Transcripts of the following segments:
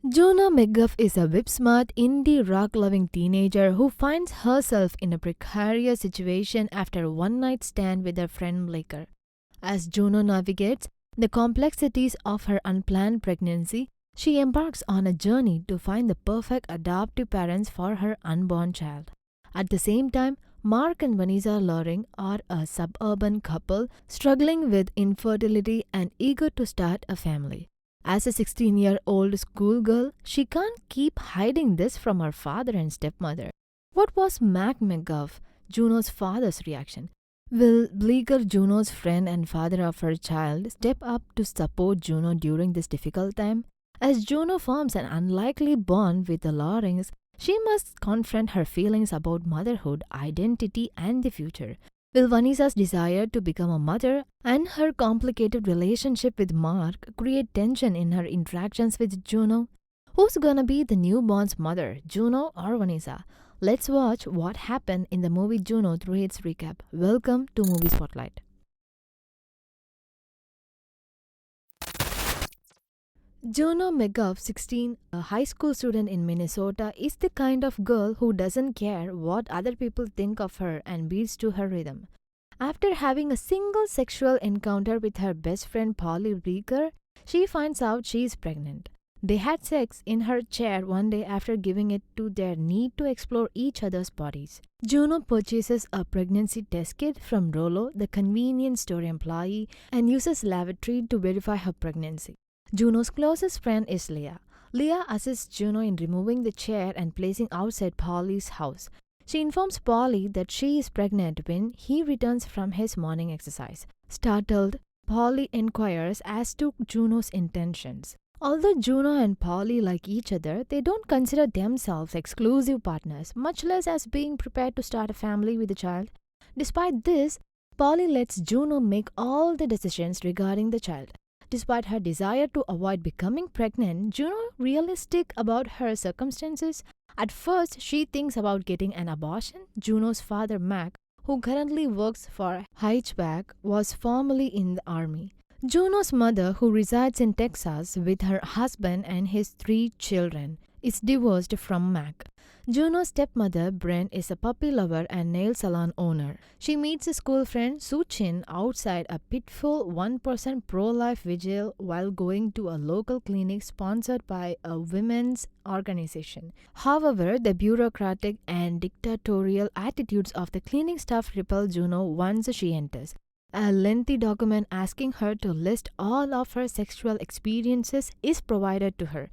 Juno McGuff is a whip-smart, indie rock-loving teenager who finds herself in a precarious situation after a one-night stand with her friend Blaker. As Juno navigates the complexities of her unplanned pregnancy, she embarks on a journey to find the perfect adoptive parents for her unborn child. At the same time, Mark and Vanessa Loring are a suburban couple struggling with infertility and eager to start a family. As a 16-year-old schoolgirl, she can't keep hiding this from her father and stepmother. What was Mac McGuff, Juno's father's reaction? Will Bleecker, Juno's friend and father of her child, step up to support Juno during this difficult time? As Juno forms an unlikely bond with the Lorings, she must confront her feelings about motherhood, identity, and the future. Will Vanessa's desire to become a mother and her complicated relationship with Mark create tension in her interactions with Juno? Who's gonna be the newborn's mother, Juno or Vanessa? Let's watch what happened in the movie Juno through its recap. Welcome to Movie Spotlight. Juno McGuff, 16, a high school student in Minnesota, is the kind of girl who doesn't care what other people think of her and beats to her rhythm. After having a single sexual encounter with her best friend Polly Bleecker, she finds out she is pregnant. They had sex in her chair one day after giving it to their need to explore each other's bodies. Juno purchases a pregnancy test kit from Rollo, the convenience store employee, and uses lavatory to verify her pregnancy. Juno's closest friend is Leah. Leah assists Juno in removing the chair and placing outside Polly's house. She informs Polly that she is pregnant when he returns from his morning exercise. Startled, Polly inquires as to Juno's intentions. Although Juno and Polly like each other, they don't consider themselves exclusive partners, much less as being prepared to start a family with a child. Despite this, Polly lets Juno make all the decisions regarding the child. Despite her desire to avoid becoming pregnant, Juno realistic about her circumstances. At first, she thinks about getting an abortion. Juno's father, Mac, who currently works for Hitchback, was formerly in the army. Juno's mother, who resides in Texas with her husband and his 3 children, is divorced from Mac. Juno's stepmother, Bren, is a puppy lover and nail salon owner. She meets a school friend, Soo Chin, outside a pitiful 1% pro-life vigil while going to a local clinic sponsored by a women's organization. However, the bureaucratic and dictatorial attitudes of the clinic staff repel Juno once she enters. A lengthy document asking her to list all of her sexual experiences is provided to her.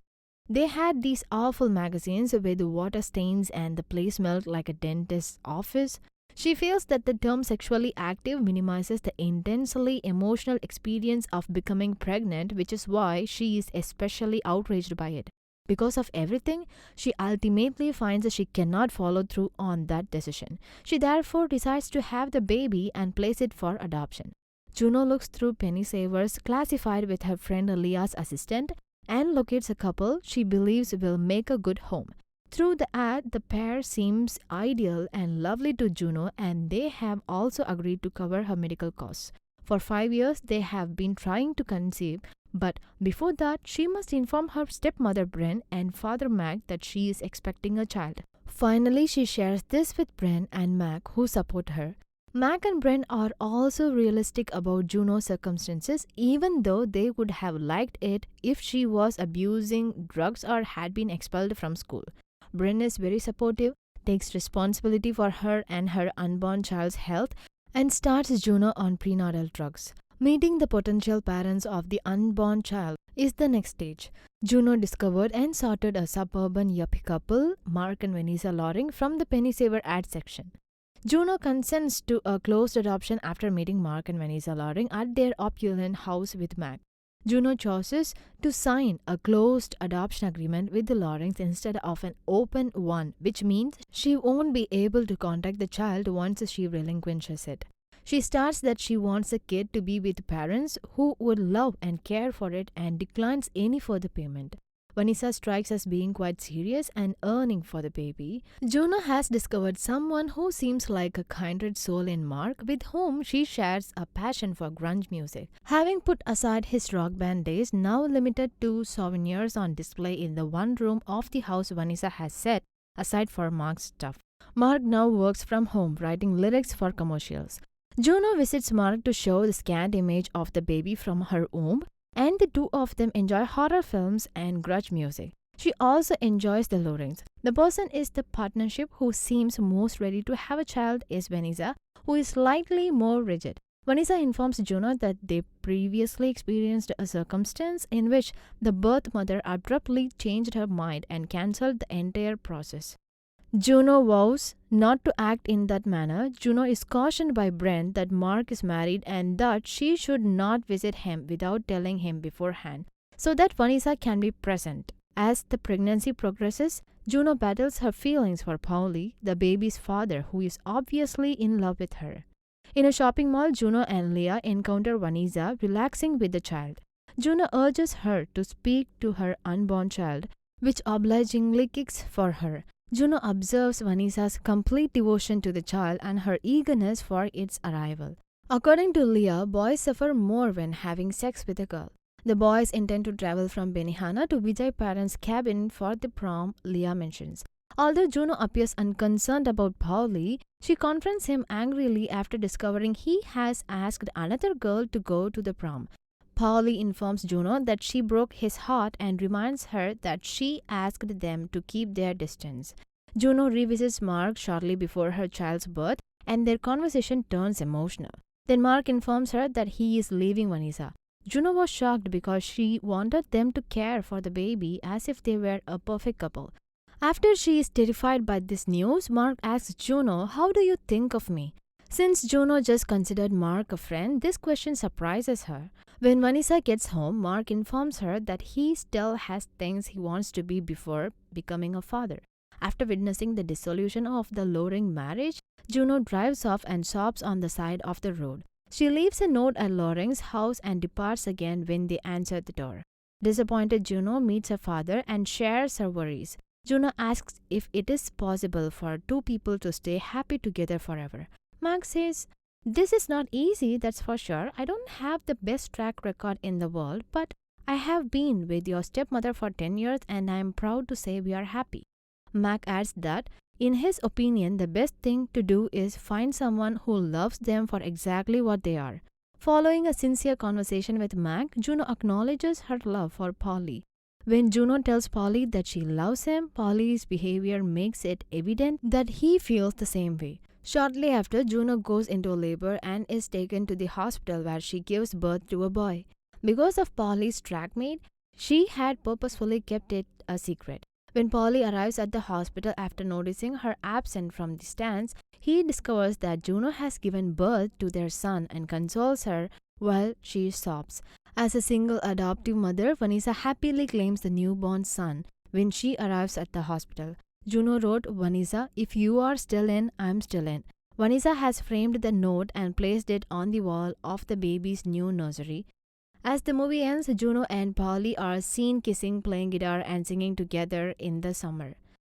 They had these awful magazines with water stains and the place smelled like a dentist's office. She feels that the term sexually active minimizes the intensely emotional experience of becoming pregnant, which is why she is especially outraged by it. Because of everything, she ultimately finds that she cannot follow through on that decision. She therefore decides to have the baby and place it for adoption. Juno looks through penny savers classified with her friend Leah's assistant and locates a couple she believes will make a good home. Through the ad, the pair seems ideal and lovely to Juno, and they have also agreed to cover her medical costs. For 5 years, they have been trying to conceive, but before that, she must inform her stepmother Bren and father Mac that she is expecting a child. Finally, she shares this with Bren and Mac, who support her. Mac and Bren are also realistic about Juno's circumstances, even though they would have liked it if she was abusing drugs or had been expelled from school. Bren is very supportive, takes responsibility for her and her unborn child's health, and starts Juno on prenatal drugs. Meeting the potential parents of the unborn child is the next stage. Juno discovered and sorted a suburban yuppie couple, Mark and Vanessa Loring, from the penny saver ad section. Juno consents to a closed adoption after meeting Mark and Vanessa Loring at their opulent house with Mac. Juno chooses to sign a closed adoption agreement with the Lorings instead of an open one, which means she won't be able to contact the child once she relinquishes it. She starts that she wants the kid to be with parents who would love and care for it and declines any further payment. Vanessa strikes as being quite serious and yearning for the baby. Juno has discovered someone who seems like a kindred soul in Mark, with whom she shares a passion for grunge music. Having put aside his rock band days, now limited to souvenirs on display in the one room of the house Vanessa has set aside for Mark's stuff. Mark now works from home, writing lyrics for commercials. Juno visits Mark to show the scanned image of the baby from her womb, and the two of them enjoy horror films and grudge music. She also enjoys the Lawrence. The person is the partnership who seems most ready to have a child is Vanessa, who is slightly more rigid. Vanessa informs Juno that they previously experienced a circumstance in which the birth mother abruptly changed her mind and cancelled the entire process. Juno vows not to act in that manner. Juno is cautioned by Brent that Mark is married and that she should not visit him without telling him beforehand, so that Vanessa can be present. As the pregnancy progresses, Juno battles her feelings for Pauli, the baby's father, who is obviously in love with her. In a shopping mall, Juno and Leah encounter Vanessa relaxing with the child. Juno urges her to speak to her unborn child, which obligingly kicks for her. Juno observes Vanessa's complete devotion to the child and her eagerness for its arrival. According to Leah, boys suffer more when having sex with a girl. The boys intend to travel from Benihana to Vijay parents' cabin for the prom, Leah mentions. Although Juno appears unconcerned about Pauli, she confronts him angrily after discovering he has asked another girl to go to the prom. Pauli informs Juno that she broke his heart and reminds her that she asked them to keep their distance. Juno revisits Mark shortly before her child's birth, and their conversation turns emotional. Then Mark informs her that he is leaving Vanessa. Juno was shocked because she wanted them to care for the baby as if they were a perfect couple. After she is terrified by this news, Mark asks Juno, "How do you think of me?" Since Juno just considered Mark a friend, this question surprises her. When Vanessa gets home, Mark informs her that he still has things he wants to be before becoming a father. After witnessing the dissolution of the Loring marriage, Juno drives off and sobs on the side of the road. She leaves a note at Loring's house and departs again when they answer the door. Disappointed, Juno meets her father and shares her worries. Juno asks if it is possible for two people to stay happy together forever. Mark says, "This is not easy, that's for sure. I don't have the best track record in the world, but I have been with your stepmother for 10 years and I am proud to say we are happy." Mac adds that, in his opinion, the best thing to do is find someone who loves them for exactly what they are. Following a sincere conversation with Mac, Juno acknowledges her love for Polly. When Juno tells Polly that she loves him, Polly's behavior makes it evident that he feels the same way. Shortly after, Juno goes into labor and is taken to the hospital where she gives birth to a boy. Because of Polly's track meet, she had purposefully kept it a secret. When Polly arrives at the hospital after noticing her absent from the stands, he discovers that Juno has given birth to their son and consoles her while she sobs. As a single adoptive mother, Vanessa happily claims the newborn son when she arrives at the hospital. Juno wrote, "Vanessa, if you are still in, I'm still in." Vanessa has framed the note and placed it on the wall of the baby's new nursery. As the movie ends, Juno and Polly are seen kissing, playing guitar, and singing together in the summer.